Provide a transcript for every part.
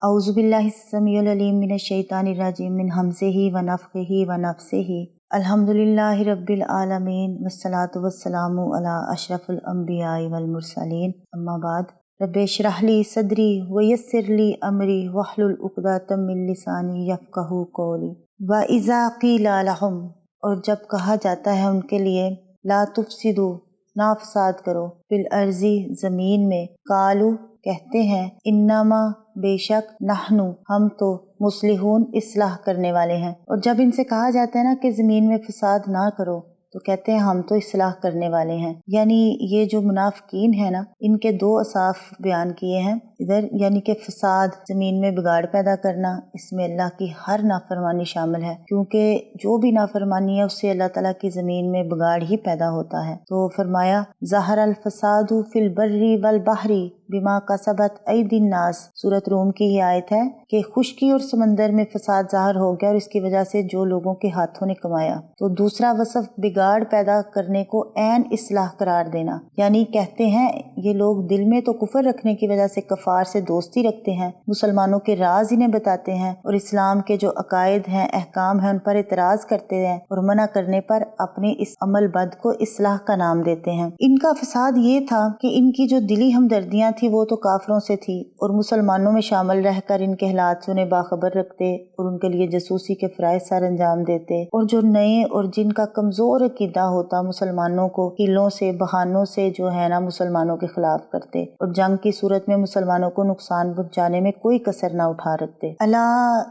औज़ु बिल्लाहिस समीउल अलीम मिनश शैतानिर रजीम मिन हमज़िही व नफ़्ख़िही व नफ़्सिही। अल्हम्दुलिल्लाहि रब्बिल आलमीन वस्सलातु वस्सलामु अला अशरफुल अंबियाइ वल मुरसलीन। अम्मा बाद। रब्बि इश्रह ली सदरी व यस्सिर ली अमरी वहलुल उक़दतम मिन लिसानी यफ़क़हू क़ौली। व इज़ा क़ीला लहुम, और जब कहा जाता है उनके लिए, ला तुफ़सिदू, ना फसाद करो, फिल अर्ज़ी, ज़मीन में, कालू, कहते हैं, इन्नमा, बेशक, नहनु, हम तो, मुस्लिहून, इस्लाह करने वाले हैं। और जब इनसे कहा जाता है ना कि ज़मीन में फसाद ना करो, तो कहते हैं हम तो इस्लाह करने वाले हैं। यानी ये जो मुनाफिकीन है ना, इनके दो असाफ बयान किए हैं इधर, यानी कि फसाद, ज़मीन में बिगाड़ पैदा करना, इसमें अल्लाह की हर नाफरमानी शामिल है, क्योंकि जो भी नाफरमानी है उससे अल्लाह ताला की ज़मीन में बिगाड़ ही पैदा होता है। तो फरमाया, ज़हरल फसादु फिल बर्री वल बहरी बिमा कसबत ऐदिन नास। सूरत रूम की ये आयत है कि खुश्की और समंदर में फसाद ज़ाहिर हो गया और इसकी वजह से जो लोगों के हाथों ने कमाया। तो दूसरा वसफ बिगाड़ पैदा करने को ऐन इस्लाह करार देना, यानी कहते हैं ये लोग दिल में तो कुफर रखने की वजह से कफार से दोस्ती रखते हैं, मुसलमानों के राज इन्हें बताते हैं और इस्लाम के जो अकायद हैं, अहकाम हैं, उन पर इतराज करते हैं और मना करने पर अपने इस अमल बद को इस्लाह का नाम देते हैं। इनका फसाद ये था कि इनकी जो दिली हमदर्दियां थी वो तो काफरों से थी और मुसलमानों में शामिल रहकर इनके हालात से उन्हें बाखबर रखते और उनके लिए जासूसी के फराइज सर अंजाम देते। और जो नए और जिनका कमजोर अकीदा होता, मुसलमानों को हिलों से, बहानों से जो है ना मुसलमानों के खिलाफ करते और जंग की सूरत में मुसलमानों को नुकसान पहुंचाने में कोई कसर ना उठा रखते। अला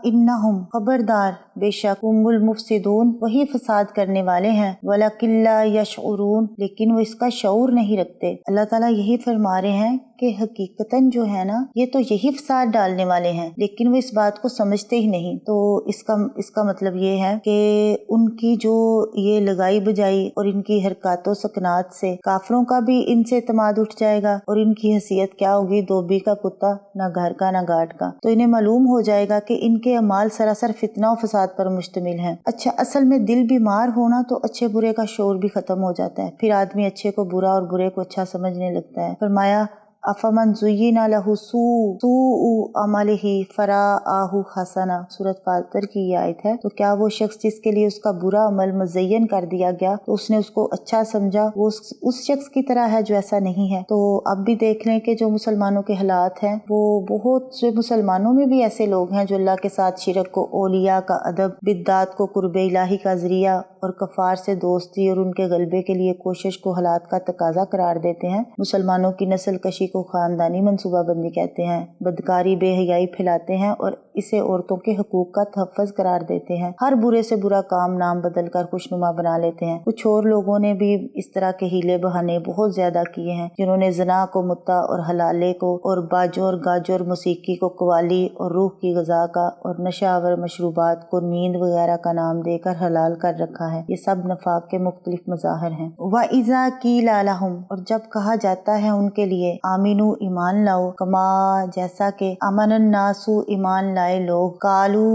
इन्नहुम, खबरदार, बेशक, हुमुल मुफसिदून, वही फसाद करने वाले हैं, वलाकिल्ला यशउरून, लेकिन वो इसका शऊर नहीं रखते। अल्लाह ताला यही फरमा रहे हैं कि हकीकतन जो है ना, ये तो यही फसाद डालने वाले हैं, लेकिन वो इस बात को समझते ही नहीं। तो इसका मतलब ये है कि उनकी जो ये लगाई बजाई और इनकी हरकतों सकनात से काफरों का भी इनसे एतमाद उठ जाएगा और इनकी हैसियत क्या होगी, धोबी का कुत्ता, ना घर का ना घाट का। तो इन्हें मालूम हो जाएगा कि इनके अमाल सरासर फितना और फसाद पर मुश्तमिल है। अच्छा, असल में दिल बीमार होना तो अच्छे बुरे का शोर भी खत्म हो जाता है, फिर आदमी अच्छे को बुरा और बुरे को अच्छा समझने लगता है। फरमाया, अफमन ज़ुय्यिना लहु सूउ अमलिही फराआहु हसना। सूरत फातिर की ये आयत है। तो क्या वो शख्स जिसके लिए उसका बुरा अमल मुज़य्यन कर दिया गया तो उसने उसको अच्छा समझा, वो उस शख्स की तरह है जो ऐसा नहीं है। तो अब भी देख लें कि जो मुसलमानों के हालात हैं, वो बहुत से मुसलमानों में भी ऐसे लोग हैं जो अल्लाह के साथ शिरक को, औलिया का अदब, बिद्दात को कुर्बे इलाही का जरिया और कफार से दोस्ती और उनके गलबे के लिए कोशिश को हालात का तकाजा करार देते हैं। मुसलमानों की नस्ल कशी को खानदानी मंसूबाबंदी कहते हैं, बदकारी बेहयाई फैलाते हैं और इसे औरतों के हकूक का तहफ़्फ़ुज़ करार देते हैं। हर बुरे से बुरा काम नाम बदल कर खुशनुमा बना लेते हैं। कुछ और लोगों ने भी इस तरह के हीले बहाने बहुत ज्यादा किए हैं, जिन्होंने ज़िना को मुत्ता और हलाले को और बाजोर गाजोर मौसीकी को कवाली और रूह की ग़िज़ा का और नशावर मशरूबात को नींद वगैरह का नाम देकर हलाल कर रखा है। ये सब नफाक के मुख्तलिफ मज़ाहिर हैं। व इज़ा क़ीला लहुम, और जब कहा जाता है उनके लिए, आमिनू, ईमान लाओ, कमा, जैसा के, अमनन नासु, ईमान लाए लोग, कालू,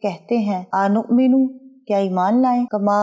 कहते हैं, आनुमिनु, क्या ईमान लाए, कमा,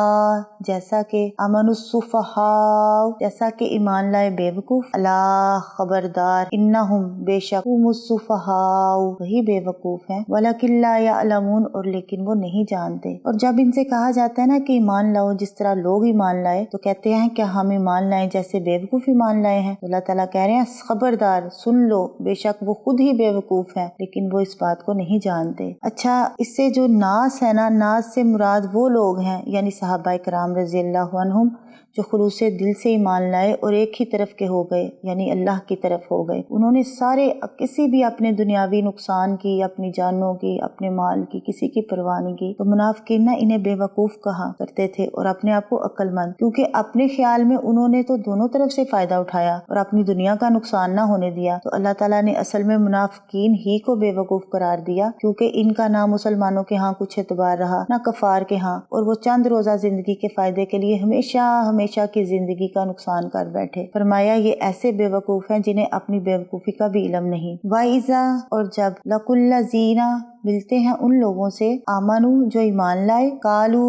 जैसा के, अमनुस्सुफहाउ, जैसा के ईमान लाए बेवकूफ, अला, खबरदार, इन्नहुम, बेशक, हुमुस्सुफहाउ, वही बेवकूफ हैं, वलाकिल्ला यअलमून, और लेकिन वो नहीं जानते। और जब इनसे कहा जाता है ना कि ईमान लाओ जिस तरह लोग ईमान लाए, तो कहते हैं क्या हम ईमान लाए जैसे बेवकूफ ईमान लाए हैं। अल्लाह ताला कह रहे हैं, खबरदार, सुन लो, बेशक वो खुद ही बेवकूफ है, लेकिन वो इस बात को नहीं जानते। अच्छा, इससे जो नास है ना, नास से मुराद वो लोग हैं, यानी सहाबा इकराम रज़ियल्लाहु अन्हुम, जो खुलूसे दिल से ईमान लाए और एक ही तरफ के हो गए, यानी अल्लाह की तरफ हो गए। उन्होंने सारे किसी भी अपने दुनियावी नुकसान की, अपनी जानों की, अपने माल की, किसी की परवाह नहीं की। तो मुनाफिकीन ना इन्हें बेवकूफ कहा करते थे और अपने आप को अक्लमंद, क्योंकि अपने ख्याल में उन्होंने तो दोनों तरफ से फायदा उठाया और अपनी दुनिया का नुकसान ना होने दिया। तो अल्लाह ताला ने असल में मुनाफिकीन ही को बेवकूफ करार दिया, क्योंकि इनका ना मुसलमानों के यहाँ कुछ एतबार रहा, ना कफार के यहाँ, और वो चंद रोजा जिंदगी के फायदे के लिए हमेशा की जिंदगी का नुकसान कर बैठे। फरमाया, ये ऐसे बेवकूफ हैं जिन्हें अपनी बेवकूफी का भी इल्म नहीं। वाइजा, और जब, लकुल्लज़ीना, मिलते हैं उन लोगों से, आमनू, जो ईमान लाए, कालू,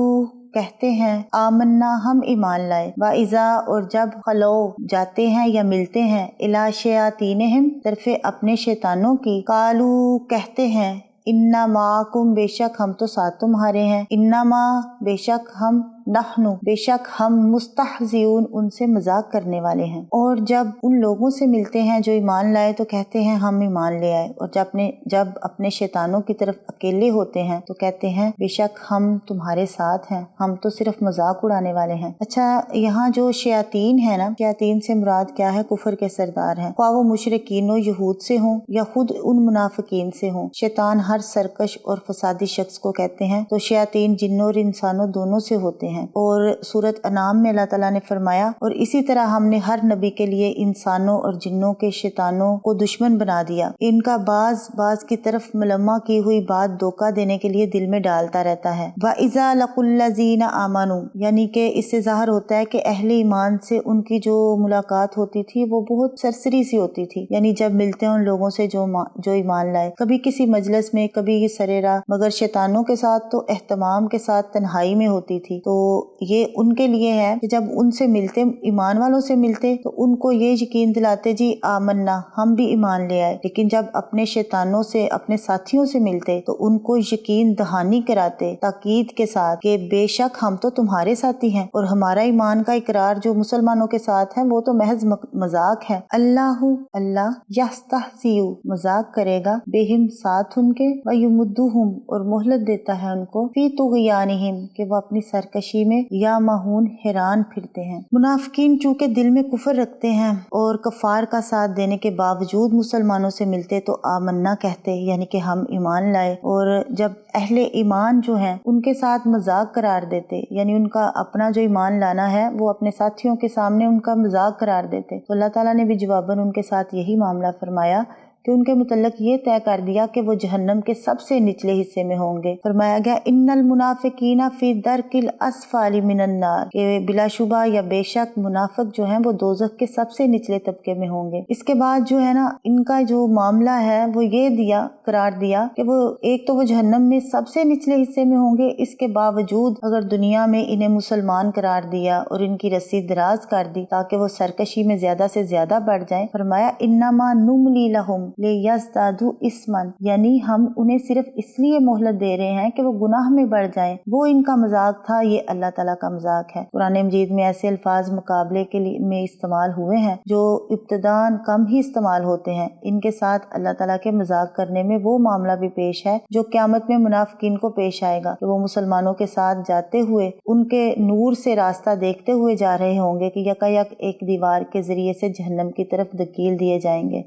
کہتے ہیں آمنا ہم ایمان لائے، وَإِذَا اور جب خلو جاتے ہیں یا ملتے ہیں اِلیٰ شیاطینہم طرف اپنے شیطانوں کی، قالو کہتے ہیں اِنَّا مَعَکُم بے شک ہم تو ساتھ تمہارے ہیں، اِنَّمَا بے شک ہم، نحنو بے شک ہم، مستہزئون ان سے مذاق کرنے والے ہیں۔ اور جب ان لوگوں سے ملتے ہیں جو ایمان لائے تو کہتے ہیں ہم ایمان لے آئے، اور جب اپنے شیطانوں کی طرف اکیلے ہوتے ہیں تو کہتے ہیں بے شک ہم تمہارے ساتھ ہیں، ہم تو صرف مذاق اڑانے والے ہیں۔ اچھا، یہاں جو شیاطین ہے نا، شیاطین سے مراد کیا ہے؟ کفر کے سردار ہیں، خواہ وہ مشرکین و یہود سے ہوں یا خود ان منافقین سے ہوں۔ شیطان ہر سرکش اور فسادی شخص کو کہتے ہیں، تو شیاطین جنوں اور انسانوں دونوں سے ہوتے ہیں۔ اور سورۃ انعام میں اللہ تعالیٰ نے فرمایا اور اسی طرح ہم نے ہر نبی کے لیے انسانوں اور جنوں کے شیطانوں کو دشمن بنا دیا، ان کا بعض کی طرف ملمہ کی ہوئی بات دھوکہ دینے کے لیے دل میں ڈالتا رہتا ہے۔ وَإِذَا لَقُوا الَّذِينَ آمَنُوا یعنی کہ اس سے ظاہر ہوتا ہے کہ اہل ایمان سے ان کی جو ملاقات ہوتی تھی وہ بہت سرسری سی ہوتی تھی، یعنی جب ملتے ہیں ان لوگوں سے جو ایمان لائے، کبھی کسی مجلس میں، کبھی سرے راہ، مگر شیطانوں کے ساتھ تو اہتمام کے ساتھ تنہائی میں ہوتی تھی۔ تو یہ ان کے لیے ہے کہ جب ان سے ملتے، ایمان والوں سے ملتے، تو ان کو یہ یقین دلاتے جی آمنا ہم بھی ایمان لے آئے، لیکن جب اپنے شیطانوں سے، اپنے ساتھیوں سے ملتے تو ان کو یقین دہانی کراتے تاکید کے ساتھ کہ بے شک ہم تو تمہارے ساتھی ہیں، اور ہمارا ایمان کا اقرار جو مسلمانوں کے ساتھ ہے وہ تو محض مذاق ہے۔ اللہ یستہزئ مذاق کرے گا، بہم ساتھ ان کے، ویمدہم اور مہلت دیتا ہے ان کو، فی طغیانہم کہ وہ اپنی سرکشی میں یا مہون حیران پھرتے ہیں۔ منافقین چونکہ دل میں کفر رکھتے ہیں اور کفار کا ساتھ دینے کے باوجود مسلمانوں سے ملتے تو آمنا کہتے، یعنی کہ ہم ایمان لائے، اور جب اہل ایمان جو ہیں ان کے ساتھ مذاق قرار دیتے، یعنی ان کا اپنا جو ایمان لانا ہے وہ اپنے ساتھیوں کے سامنے ان کا مذاق قرار دیتے، تو اللہ تعالیٰ نے بھی جواباً ان کے ساتھ یہی معاملہ فرمایا کہ ان کے متعلق یہ طے کر دیا کہ وہ جہنم کے سب سے نچلے حصے میں ہوں گے۔ فرمایا گیا ان المنافقین فی درک الاسفل من النار کہ بلا شبہ یا بے شک منافق جو ہیں وہ دوزخ کے سب سے نچلے طبقے میں ہوں گے۔ اس کے بعد جو ہے نا ان کا جو معاملہ ہے وہ یہ قرار دیا کہ وہ ایک تو وہ جہنم میں سب سے نچلے حصے میں ہوں گے، اس کے باوجود اگر دنیا میں انہیں مسلمان قرار دیا اور ان کی رسی دراز کر دی تاکہ وہ سرکشی میں زیادہ سے زیادہ بڑھ جائیں، فرمایا انما نملی لہم لیزدادوا اثما یعنی ہم انہیں صرف اس لیے مہلت دے رہے ہیں کہ وہ گناہ میں بڑھ جائیں، وہ ان کا مذاق تھا، یہ اللہ تعالیٰ کا مذاق ہے۔ قرآن مجید میں ایسے الفاظ مقابلے کے لیے میں استعمال ہوئے ہیں جو ابتداً کم ہی استعمال ہوتے ہیں، ان کے ساتھ اللہ تعالیٰ کے مذاق کرنے میں وہ معاملہ بھی پیش ہے جو قیامت میں منافقین کو پیش آئے گا کہ وہ مسلمانوں کے ساتھ جاتے ہوئے ان کے نور سے راستہ دیکھتے ہوئے جا رہے ہوں گے کہ یکا یک ایک دیوار کے ذریعے سے جہنم کی طرف دھکیل دیے جائیں گے۔